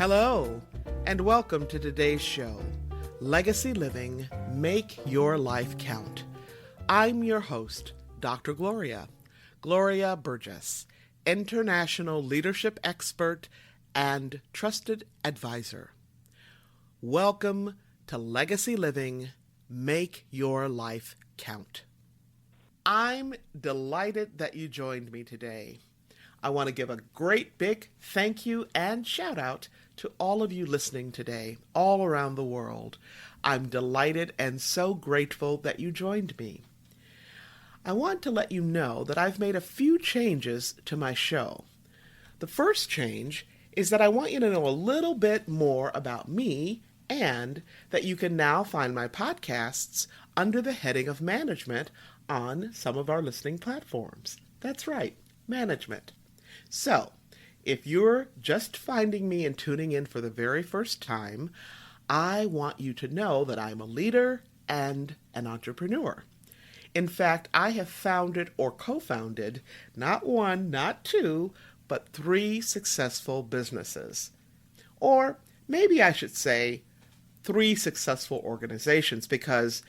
Hello, and welcome to today's show, Legacy Living, Make Your Life Count. I'm your host, Dr. Gloria Burgess, international leadership expert and trusted advisor. Welcome to Legacy Living, Make Your Life Count. I'm delighted that you joined me today. I want to give a great big thank you and shout out to all of you listening today, all around the world. I'm delighted and so grateful that you joined me. I want to let you know that I've made a few changes to my show. The first change is that I want you to know a little bit more about me and that you can now find my podcasts under the heading of management on some of our listening platforms. That's right, management. So, if you're just finding me and tuning in for the very first time, I want you to know that I'm a leader and an entrepreneur. In fact, I have founded or co-founded not one, not two, but 3 successful businesses. Or maybe I should say 3 successful organizations, because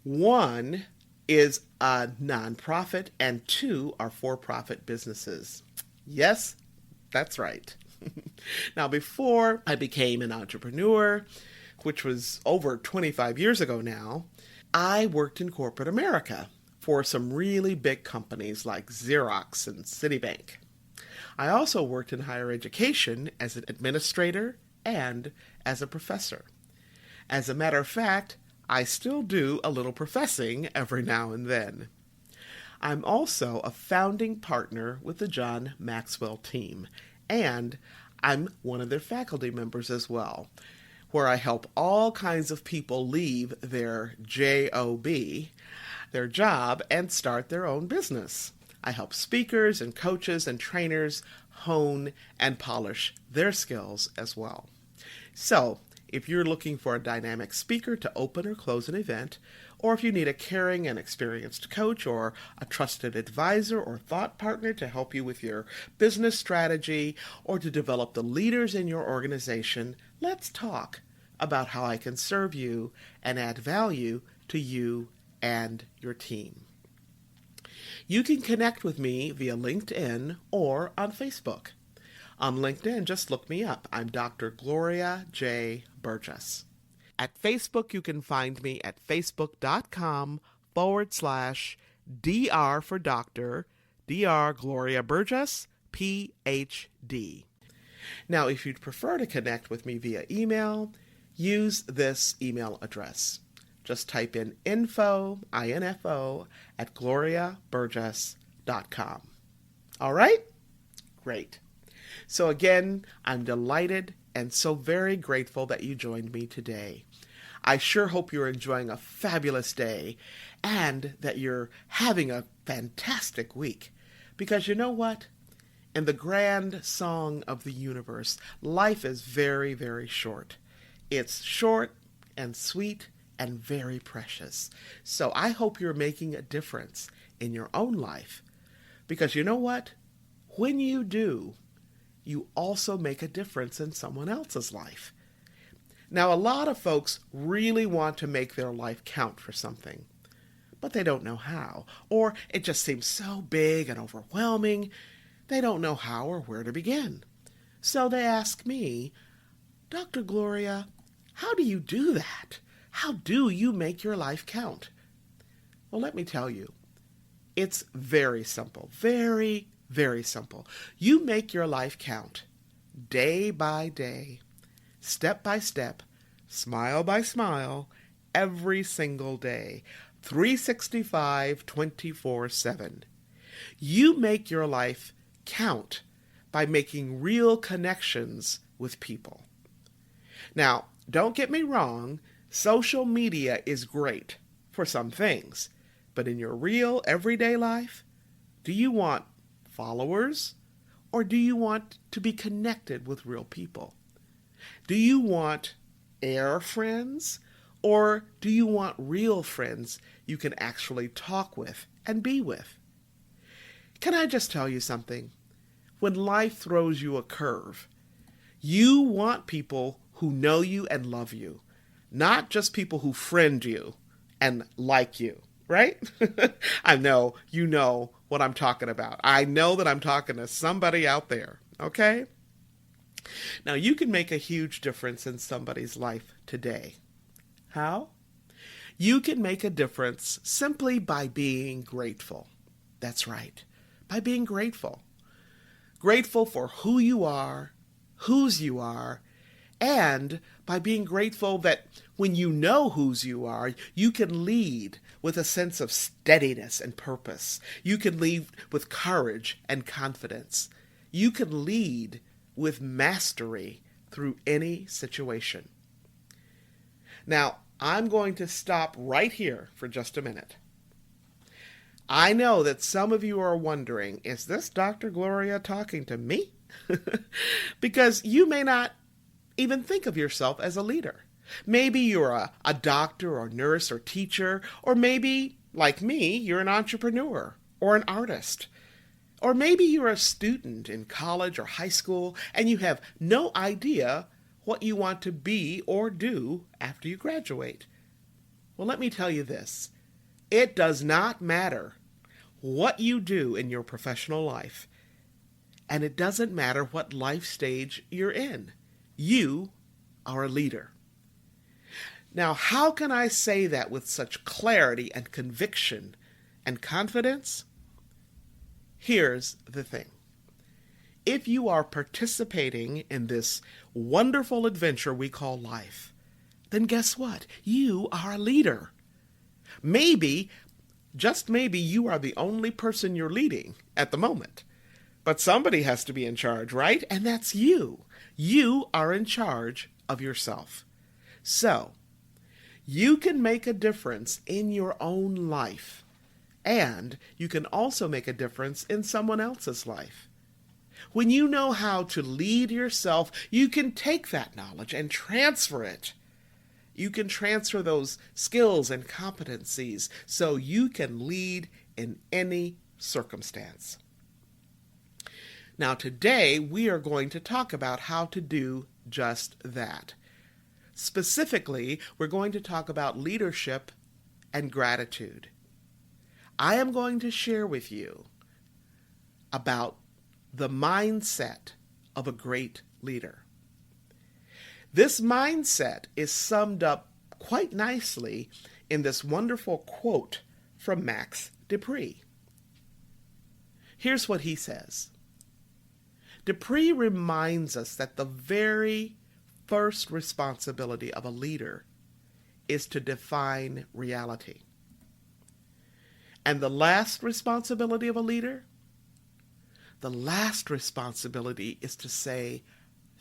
1 is a nonprofit and 2 are for-profit businesses. Yes, that's right. Now, before I became an entrepreneur, which was over 25 years ago now, I worked in corporate America for some really big companies like Xerox and Citibank. I also worked in higher education as an administrator and as a professor. As a matter of fact, I still do a little professing every now and then. I'm also a founding partner with the John Maxwell team, and I'm one of their faculty members as well, where I help all kinds of people leave their job, their job, and start their own business. I help speakers and coaches and trainers hone and polish their skills as well. So, if you're looking for a dynamic speaker to open or close an event, or if you need a caring and experienced coach or a trusted advisor or thought partner to help you with your business strategy or to develop the leaders in your organization, let's talk about how I can serve you and add value to you and your team. You can connect with me via LinkedIn or on Facebook. On LinkedIn, just look me up. I'm Dr. Gloria J. Burgess. At Facebook, you can find me at facebook.com/DR for Doctor, DR Gloria Burgess, PhD. Now, if you'd prefer to connect with me via email, use this email address. Just type in info, at gloriaburgess.com. All right? Great. So again, I'm delighted and so very grateful that you joined me today. I sure hope you're enjoying a fabulous day and that you're having a fantastic week. Because you know what? In the grand song of the universe, life is very, very short. It's short and sweet and very precious. So I hope you're making a difference in your own life. Because you know what? When you do, you also make a difference in someone else's life. Now, a lot of folks really want to make their life count for something, but they don't know how, or it just seems so big and overwhelming, they don't know how or where to begin. So they ask me, Dr. Gloria, how do you do that? How do you make your life count? Well, let me tell you, it's very simple, very, very simple. You make your life count day by day, step by step, smile by smile, every single day, 365, 24/7. You make your life count by making real connections with people. Now, don't get me wrong, social media is great for some things, but in your real everyday life, do you want followers, or do you want to be connected with real people? Do you want air friends, or do you want real friends you can actually talk with and be with? Can I just tell you something? When life throws you a curve, You want people who know you and love you, not just people who friend you and like you, right? I know you know what I'm talking about. I know that I'm talking to somebody out there, okay? Now, you can make a huge difference in somebody's life today. How? You can make a difference simply by being grateful. That's right, by being grateful. Grateful for who you are, whose you are, and by being grateful that when you know whose you are, you can lead with a sense of steadiness and purpose. You can lead with courage and confidence. You can lead with mastery through any situation. Now, I'm going to stop right here for just a minute. I know that some of you are wondering, is this Dr. Gloria talking to me? Because you may not even think of yourself as a leader. Maybe you're a doctor or nurse or teacher, or maybe, like me, you're an entrepreneur or an artist. Or maybe you're a student in college or high school and you have no idea what you want to be or do after you graduate. Well, let me tell you this. It does not matter what you do in your professional life, and it doesn't matter what life stage you're in. You are a leader. Now, how can I say that with such clarity and conviction and confidence? Here's the thing. If you are participating in this wonderful adventure we call life, then guess what? You are a leader. Maybe, just maybe, you are the only person you're leading at the moment. But somebody has to be in charge, right? And that's you. You are in charge of yourself. So, you can make a difference in your own life, and you can also make a difference in someone else's life. When you know how to lead yourself, you can take that knowledge and transfer it. You can transfer those skills and competencies so you can lead in any circumstance. Now, today we are going to talk about how to do just that. Specifically, we're going to talk about leadership and gratitude. I am going to share with you about the mindset of a great leader. This mindset is summed up quite nicely in this wonderful quote from Max Dupree. Here's what he says. Dupree reminds us that the very first responsibility of a leader is to define reality. And the last responsibility of a leader? The last responsibility is to say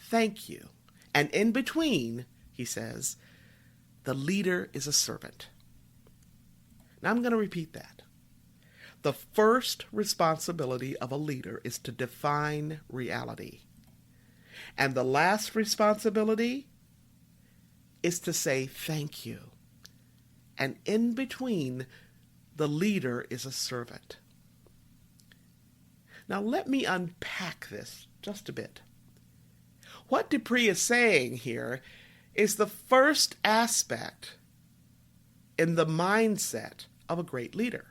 thank you. And in between, he says, the leader is a servant. Now I'm going to repeat that. The first responsibility of a leader is to define reality. And the last responsibility is to say thank you. And in between, the leader is a servant. Now let me unpack this just a bit. What Dupree is saying here is the first aspect in the mindset of a great leader.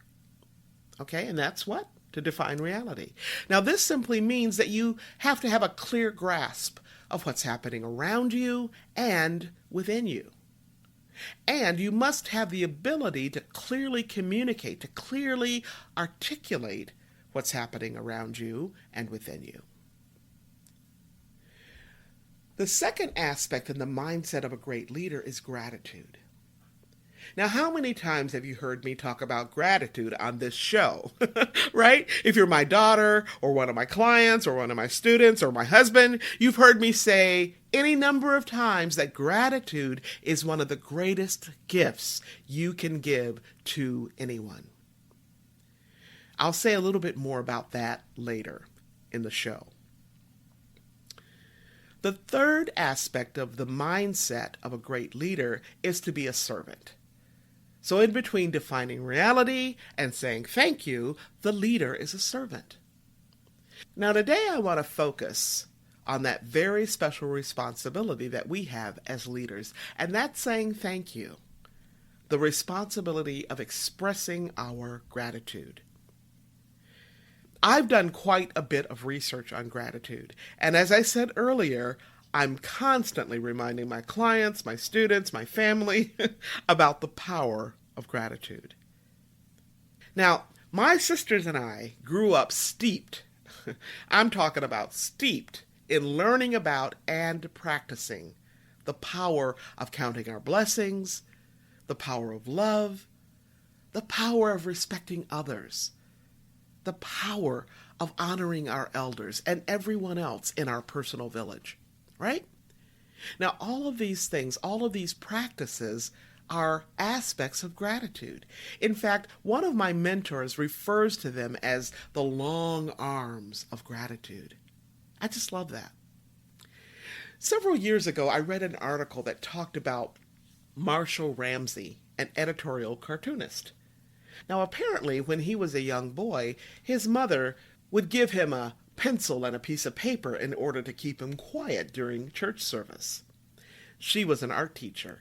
Okay, and that's what? To define reality. Now this simply means that you have to have a clear grasp of what's happening around you and within you. And you must have the ability to clearly communicate, to clearly articulate what's happening around you and within you. The second aspect in the mindset of a great leader is gratitude. Now, how many times have you heard me talk about gratitude on this show, right? If you're my daughter or one of my clients or one of my students or my husband, you've heard me say any number of times that gratitude is one of the greatest gifts you can give to anyone. I'll say a little bit more about that later in the show. The third aspect of the mindset of a great leader is to be a servant. So in between defining reality and saying thank you, the leader is a servant. Now today I want to focus on that very special responsibility that we have as leaders, and that's saying thank you. The responsibility of expressing our gratitude. I've done quite a bit of research on gratitude, and as I said earlier, I'm constantly reminding my clients, my students, my family about the power of gratitude. Now, my sisters and I grew up steeped, I'm talking about steeped, in learning about and practicing the power of counting our blessings, the power of love, the power of respecting others, the power of honoring our elders and everyone else in our personal village, right? Now, all of these things, all of these practices are aspects of gratitude. In fact, one of my mentors refers to them as the long arms of gratitude. I just love that. Several years ago, I read an article that talked about Marshall Ramsey, an editorial cartoonist. Now, apparently, when he was a young boy, his mother would give him a pencil and a piece of paper in order to keep him quiet during church service. She was an art teacher,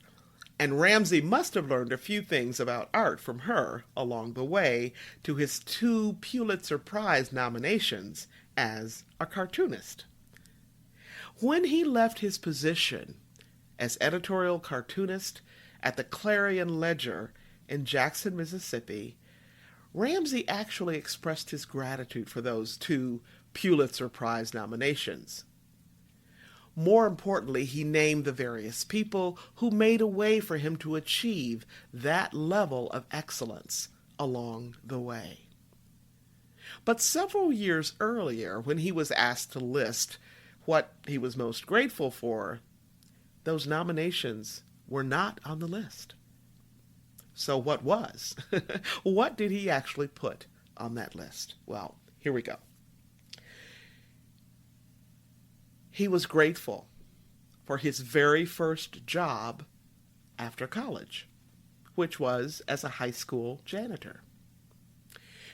and Ramsey must have learned a few things about art from her along the way to his 2 Pulitzer Prize nominations as a cartoonist. When he left his position as editorial cartoonist at the Clarion Ledger in Jackson, Mississippi, Ramsey actually expressed his gratitude for those 2 Pulitzer Prize nominations. More importantly, he named the various people who made a way for him to achieve that level of excellence along the way. But several years earlier, when he was asked to list what he was most grateful for, those nominations were not on the list. So what was? What did he actually put on that list? Well, here we go. He was grateful for his very first job after college, which was as a high school janitor.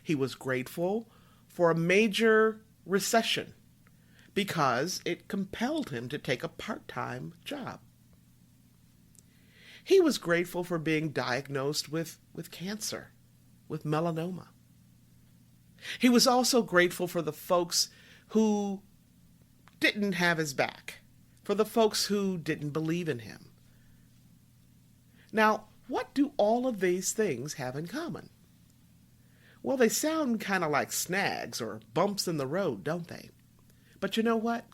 He was grateful for a major recession because it compelled him to take a part-time job. He was grateful for being diagnosed with cancer, with melanoma. He was also grateful for the folks who didn't have his back, for the folks who didn't believe in him. Now, what do all of these things have in common? Well, they sound kind of like snags or bumps in the road, don't they? But you know what?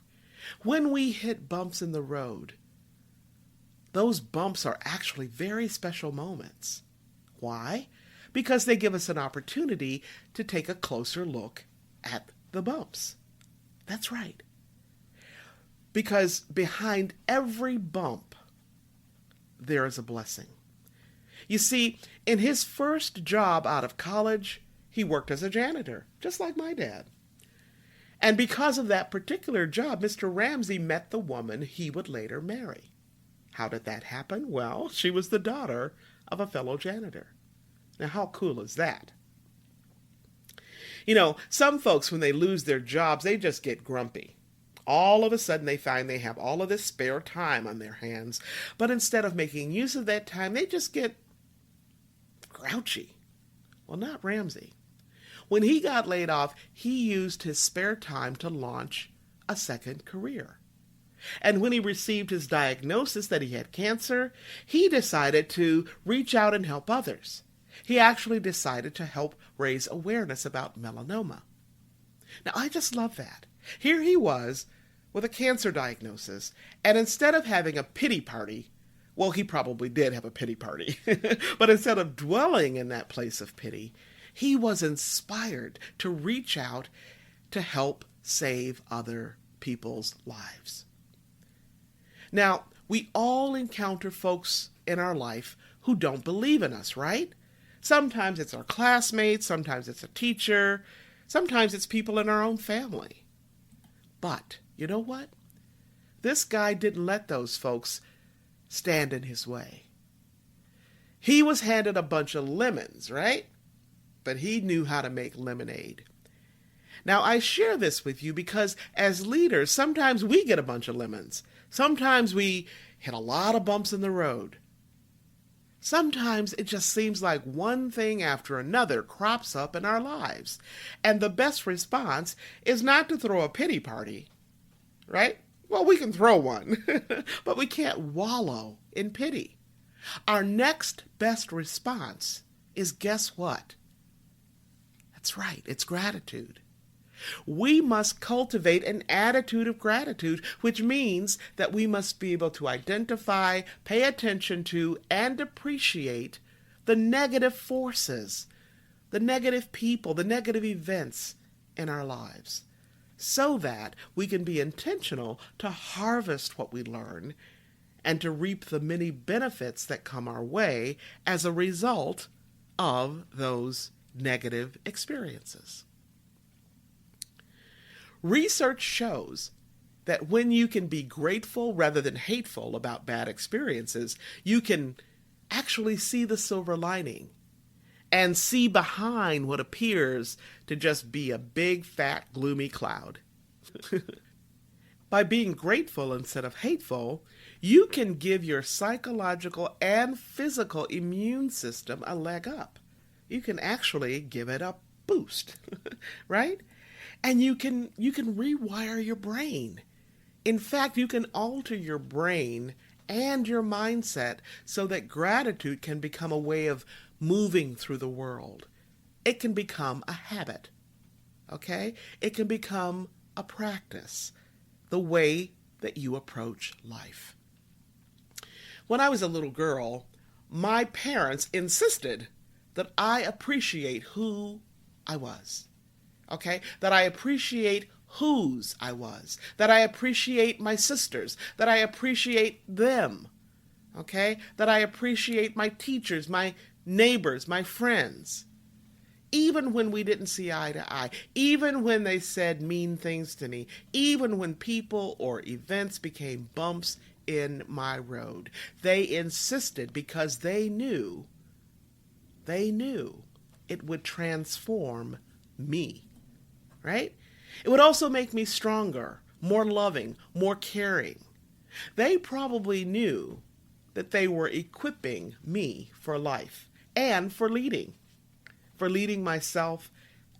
When we hit bumps in the road, those bumps are actually very special moments. Why? Because they give us an opportunity to take a closer look at the bumps. That's right. Because behind every bump, there is a blessing. You see, in his first job out of college, he worked as a janitor, just like my dad. And because of that particular job, Mr. Ramsey met the woman he would later marry. How did that happen? Well, she was the daughter of a fellow janitor. Now, how cool is that? You know, some folks, when they lose their jobs, they just get grumpy. All of a sudden, they find they have all of this spare time on their hands. But instead of making use of that time, they just get grouchy. Well, not Ramsey. When he got laid off, he used his spare time to launch a second career. And when he received his diagnosis that he had cancer, he decided to reach out and help others. He actually decided to help raise awareness about melanoma. Now, I just love that. Here he was with a cancer diagnosis, and instead of having a pity party, well, he probably did have a pity party, but instead of dwelling in that place of pity, he was inspired to reach out to help save other people's lives. Now, we all encounter folks in our life who don't believe in us, right? Sometimes it's our classmates, sometimes it's a teacher, sometimes it's people in our own family. But, you know what? This guy didn't let those folks stand in his way. He was handed a bunch of lemons, right? But he knew how to make lemonade. Now, I share this with you because as leaders, sometimes we get a bunch of lemons. Sometimes we hit a lot of bumps in the road. Sometimes it just seems like one thing after another crops up in our lives. And the best response is not to throw a pity party, right? Well, we can throw one, but we can't wallow in pity. Our next best response is, guess what? That's right, it's gratitude. We must cultivate an attitude of gratitude, which means that we must be able to identify, pay attention to, and appreciate the negative forces, the negative people, the negative events in our lives, so that we can be intentional to harvest what we learn and to reap the many benefits that come our way as a result of those negative experiences. Research shows that when you can be grateful rather than hateful about bad experiences, you can actually see the silver lining and see behind what appears to just be a big, fat, gloomy cloud. By being grateful instead of hateful, you can give your psychological and physical immune system a leg up. You can actually give it a boost, right? And you can rewire your brain. In fact, you can alter your brain and your mindset so that gratitude can become a way of moving through the world. It can become a habit, okay? It can become a practice, the way that you approach life. When I was a little girl, my parents insisted that I appreciate who I was. Okay, that I appreciate whose I was, that I appreciate my sisters, that I appreciate them, okay, that I appreciate my teachers, my neighbors, my friends, even when we didn't see eye to eye, even when they said mean things to me, even when people or events became bumps in my road. They insisted because they knew it would transform me. Right? It would also make me stronger, more loving, more caring. They probably knew that they were equipping me for life and for leading myself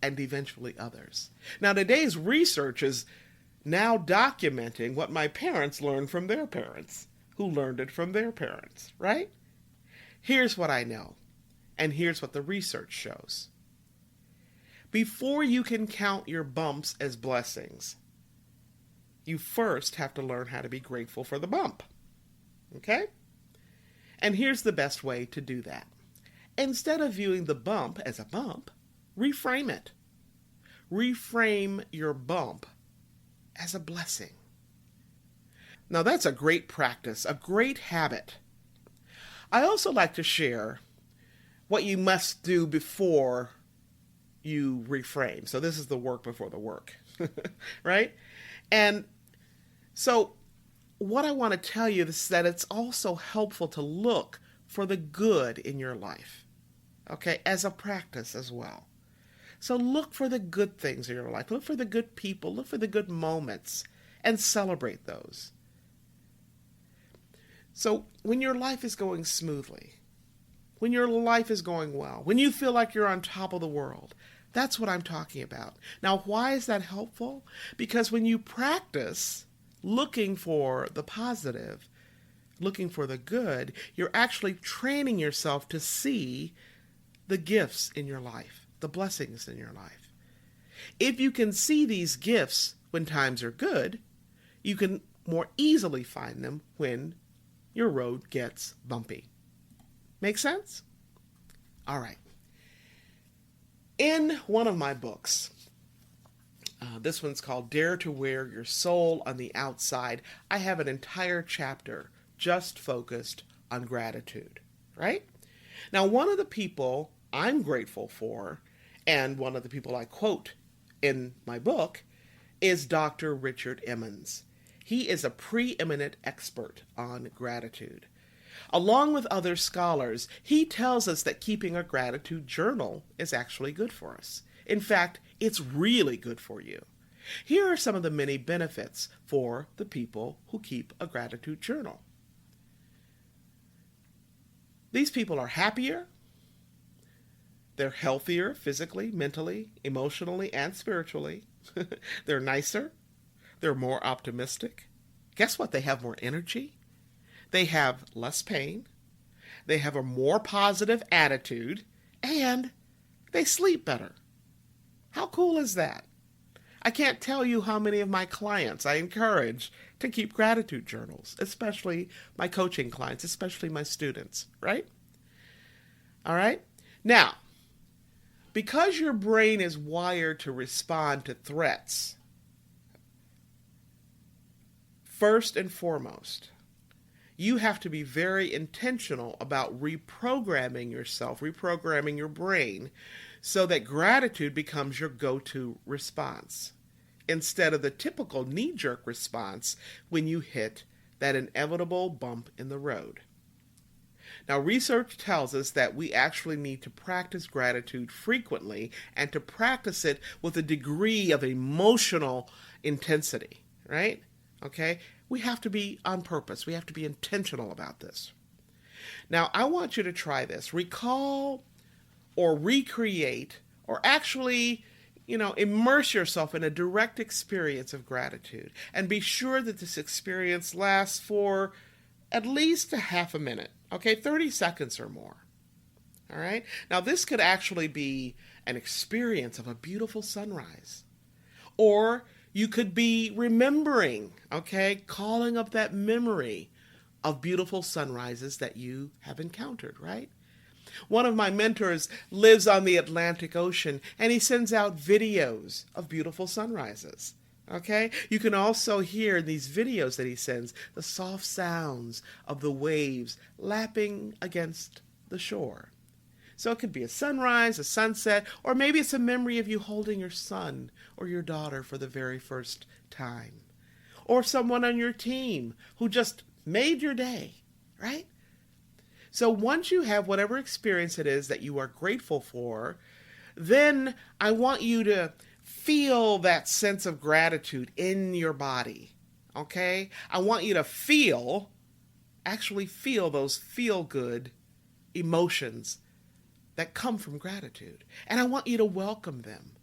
and eventually others. Now, today's research is now documenting what my parents learned from their parents, who learned it from their parents, right? Here's what I know, and here's what the research shows. Before you can count your bumps as blessings, you first have to learn how to be grateful for the bump. Okay? And here's the best way to do that. Instead of viewing the bump as a bump, reframe it. Reframe your bump as a blessing. Now that's a great practice, a great habit. I also like to share what you must do before you reframe. So this is the work before the work, right? And so what I want to tell you is that it's also helpful to look for the good in your life, okay, as a practice as well. So look for the good things in your life. Look for the good people. Look for the good moments and celebrate those. So when your life is going smoothly, when your life is going well, when you feel like you're on top of the world, that's what I'm talking about. Now, why is that helpful? Because when you practice looking for the positive, looking for the good, you're actually training yourself to see the gifts in your life, the blessings in your life. If you can see these gifts when times are good, you can more easily find them when your road gets bumpy. Make sense? All right. In one of my books, this one's called Dare to Wear Your Soul on the Outside, I have an entire chapter just focused on gratitude, right? Now, one of the people I'm grateful for, and one of the people I quote in my book, is Dr. Richard Emmons. He is a preeminent expert on gratitude. Along with other scholars, he tells us that keeping a gratitude journal is actually good for us. In fact, it's really good for you. Here are some of the many benefits for the people who keep a gratitude journal. These people are happier, they're healthier physically, mentally, emotionally, and spiritually. They're nicer, they're more optimistic. Guess what? They have more energy, they have less pain, they have a more positive attitude, and they sleep better. How cool is that? I can't tell you how many of my clients I encourage to keep gratitude journals, especially my coaching clients, especially my students, right? All right? Now, because your brain is wired to respond to threats, first and foremost, you have to be very intentional about reprogramming yourself, reprogramming your brain, so that gratitude becomes your go-to response, instead of the typical knee-jerk response when you hit that inevitable bump in the road. Now, research tells us that we actually need to practice gratitude frequently and to practice it with a degree of emotional intensity, right? Okay? We have to be on purpose. We have to be intentional about this. Now, I want you to try this. Recall or recreate or actually, immerse yourself in a direct experience of gratitude. And be sure that this experience lasts for at least a half a minute, okay? 30 seconds or more, all right? Now, this could actually be an experience of a beautiful sunrise. Or you could be remembering, okay, calling up that memory of beautiful sunrises that you have encountered, right? One of my mentors lives on the Atlantic Ocean, and he sends out videos of beautiful sunrises. Okay? You can also hear in these videos that he sends the soft sounds of the waves lapping against the shore. So it could be a sunrise, a sunset, or maybe it's a memory of you holding your son or your daughter for the very first time. Or someone on your team who just made your day, right? So once you have whatever experience it is that you are grateful for, then I want you to feel that sense of gratitude in your body, okay? I want you to actually feel those feel-good emotions that come from gratitude. And I want you to welcome them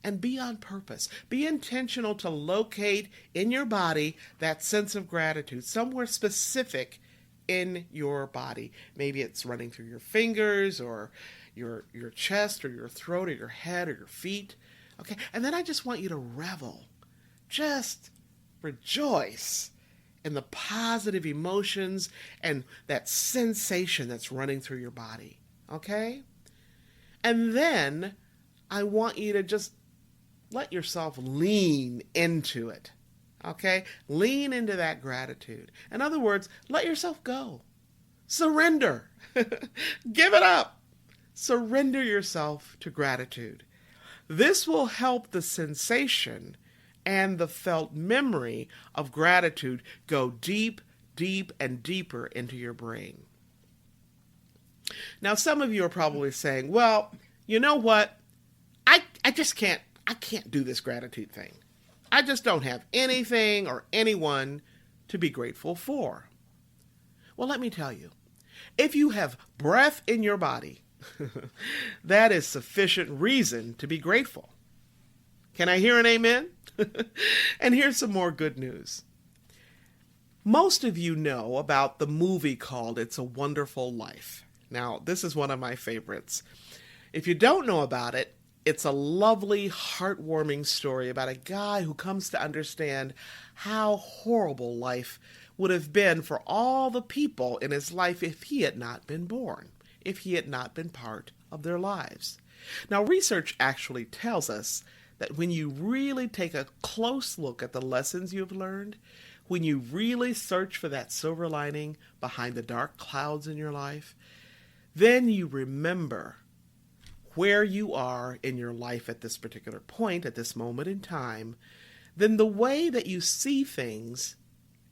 and be on purpose. Be intentional to locate in your body that sense of gratitude, somewhere specific in your body. Maybe it's running through your fingers or your chest or your throat or your head or your feet. Okay, and then I just want you to revel. Just rejoice in the positive emotions and that sensation that's running through your body. Okay? And then I want you to just let yourself lean into it. Okay? Lean into that gratitude. In other words, let yourself go. Surrender. Give it up. Surrender yourself to gratitude. This will help the sensation and the felt memory of gratitude go deep, deep, and deeper into your brain. Now, some of you are probably saying, well, you know what? I can't do this gratitude thing. I just don't have anything or anyone to be grateful for. Well, let me tell you, if you have breath in your body, that is sufficient reason to be grateful. Can I hear an amen? And here's some more good news. Most of you know about the movie called It's a Wonderful Life. Now, this is one of my favorites. If you don't know about it, it's a lovely, heartwarming story about a guy who comes to understand how horrible life would have been for all the people in his life if he had not been born, if he had not been part of their lives. Now, research actually tells us that when you really take a close look at the lessons you've learned, when you really search for that silver lining behind the dark clouds in your life, then you remember where you are in your life at this particular point, at this moment in time, then the way that you see things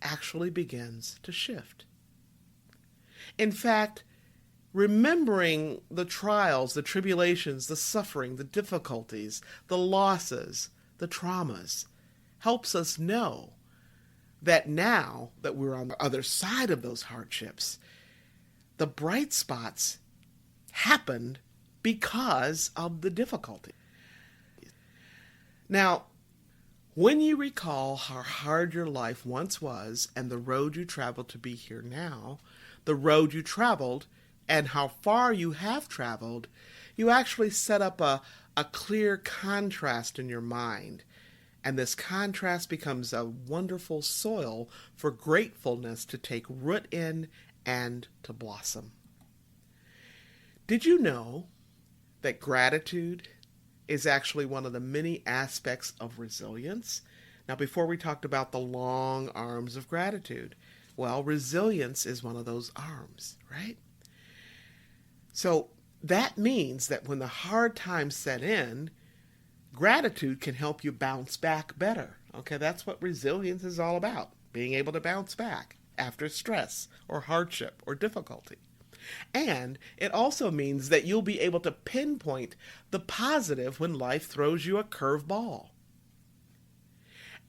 actually begins to shift. In fact, Remembering the trials, the tribulations, the suffering, the difficulties, the losses, the traumas, helps us know that now that we're on the other side of those hardships, the bright spots happened because of the difficulty. Now, when you recall how hard your life once was and the road you traveled to be here now, the road you traveled and how far you have traveled, you actually set up a clear contrast in your mind. And this contrast becomes a wonderful soil for gratefulness to take root in and to blossom. Did you know that gratitude is actually one of the many aspects of resilience? Now, before we talked about the long arms of gratitude, well, resilience is one of those arms, right? So that means that when the hard times set in, gratitude can help you bounce back better. Okay, that's what resilience is all about, being able to bounce back after stress or hardship or difficulty. And it also means that you'll be able to pinpoint the positive when life throws you a curveball.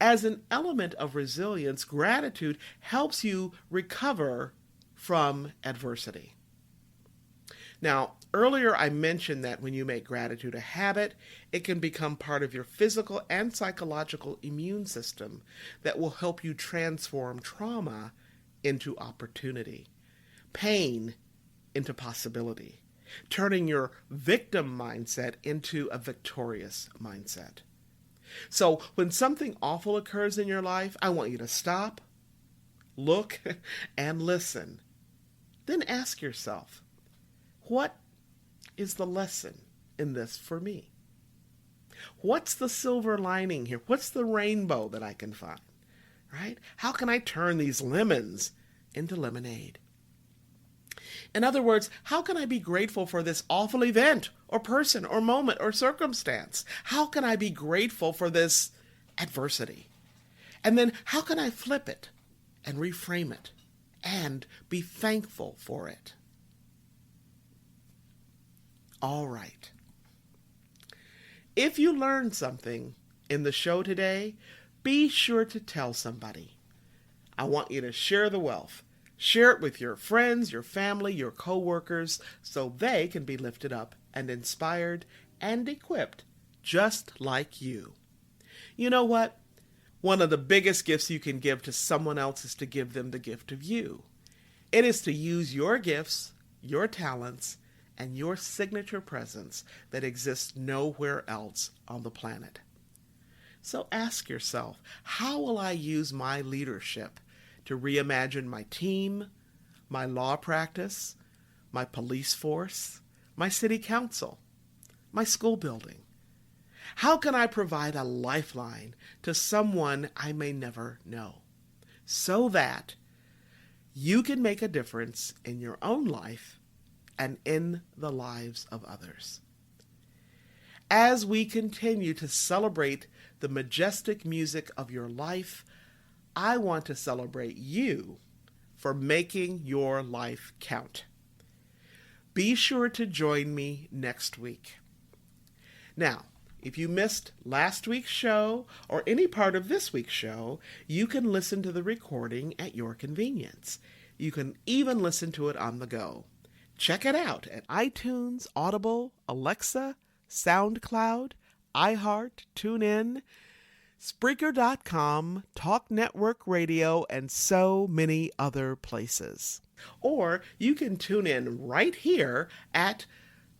As an element of resilience, gratitude helps you recover from adversity. Now, earlier I mentioned that when you make gratitude a habit, it can become part of your physical and psychological immune system that will help you transform trauma into opportunity, pain into possibility, turning your victim mindset into a victorious mindset. So when something awful occurs in your life, I want you to stop, look, and listen. Then ask yourself, what is the lesson in this for me? What's the silver lining here? What's the rainbow that I can find? Right? How can I turn these lemons into lemonade? In other words, how can I be grateful for this awful event or person or moment or circumstance? How can I be grateful for this adversity? And then how can I flip it and reframe it and be thankful for it? All right. If you learned something in the show today, be sure to tell somebody. I want you to share the wealth. Share it with your friends, your family, your coworkers, so they can be lifted up and inspired and equipped just like you. You know what? One of the biggest gifts you can give to someone else is to give them the gift of you. It is to use your gifts, your talents, and your signature presence that exists nowhere else on the planet. So ask yourself, how will I use my leadership to reimagine my team, my law practice, my police force, my city council, my school building? How can I provide a lifeline to someone I may never know so that you can make a difference in your own life and in the lives of others? As we continue to celebrate the majestic music of your life, I want to celebrate you for making your life count. Be sure to join me next week. Now, if you missed last week's show or any part of this week's show, you can listen to the recording at your convenience. You can even listen to it on the go. Check it out at iTunes, Audible, Alexa, SoundCloud, iHeart, TuneIn, Spreaker.com, Talk Network Radio, and so many other places. Or you can tune in right here at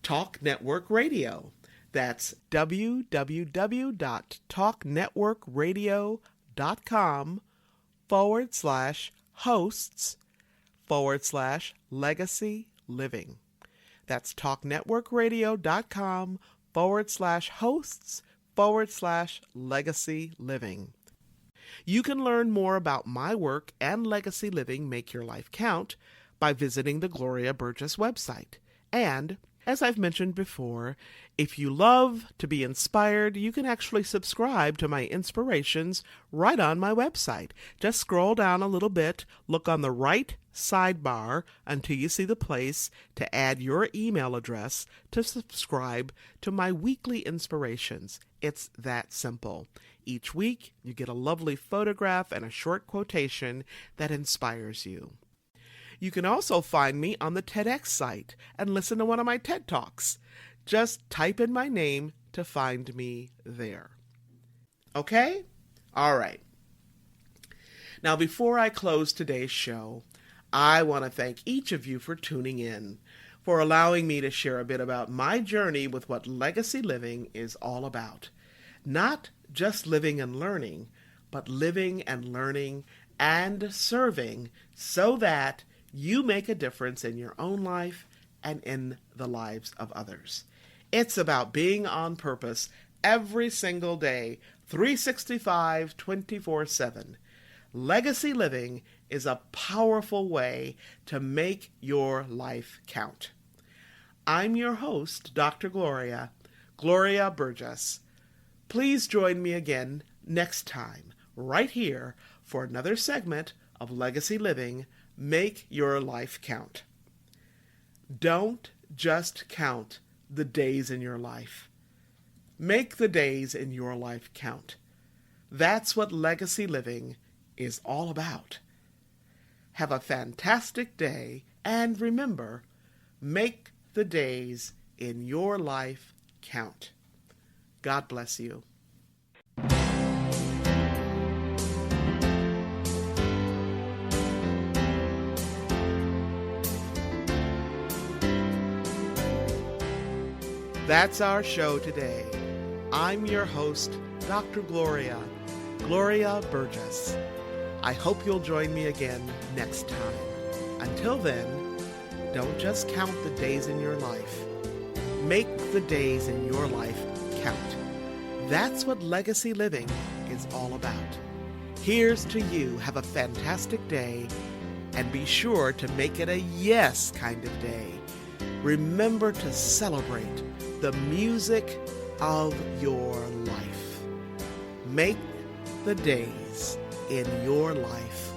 Talk Network Radio. That's www.talknetworkradio.com/hosts/legacy living. That's talknetworkradio.com/hosts/legacy living. You can learn more about my work and Legacy Living Make Your Life Count by visiting the Gloria Burgess website. And As I've mentioned before, if you love to be inspired, you can actually subscribe to my inspirations right on my website. Just scroll down a little bit, look on the right sidebar until you see the place to add your email address to subscribe to my weekly inspirations. It's that simple. Each week, you get a lovely photograph and a short quotation that inspires you. You can also find me on the TEDx site and listen to one of my TED Talks. Just type in my name to find me there. Okay? All right. Now, before I close today's show, I want to thank each of you for tuning in, for allowing me to share a bit about my journey with what legacy living is all about. Not just living and learning, but living and learning and serving so that you make a difference in your own life and in the lives of others. It's about being on purpose every single day, 365, 24/7. Legacy living is a powerful way to make your life count. I'm your host, Dr. Gloria Burgess. Please join me again next time, right here, for another segment of Legacy Living, Make Your Life Count. Don't just count the days in your life. Make the days in your life count. That's what legacy living is all about. Have a fantastic day, and remember, make the days in your life count. God bless you. That's our show today. I'm your host, Dr. Gloria Burgess. I hope you'll join me again next time. Until then, don't just count the days in your life. Make the days in your life count. That's what legacy living is all about. Here's to you. Have a fantastic day, and be sure to make it a yes kind of day. Remember to celebrate the music of your life. Make the days in your life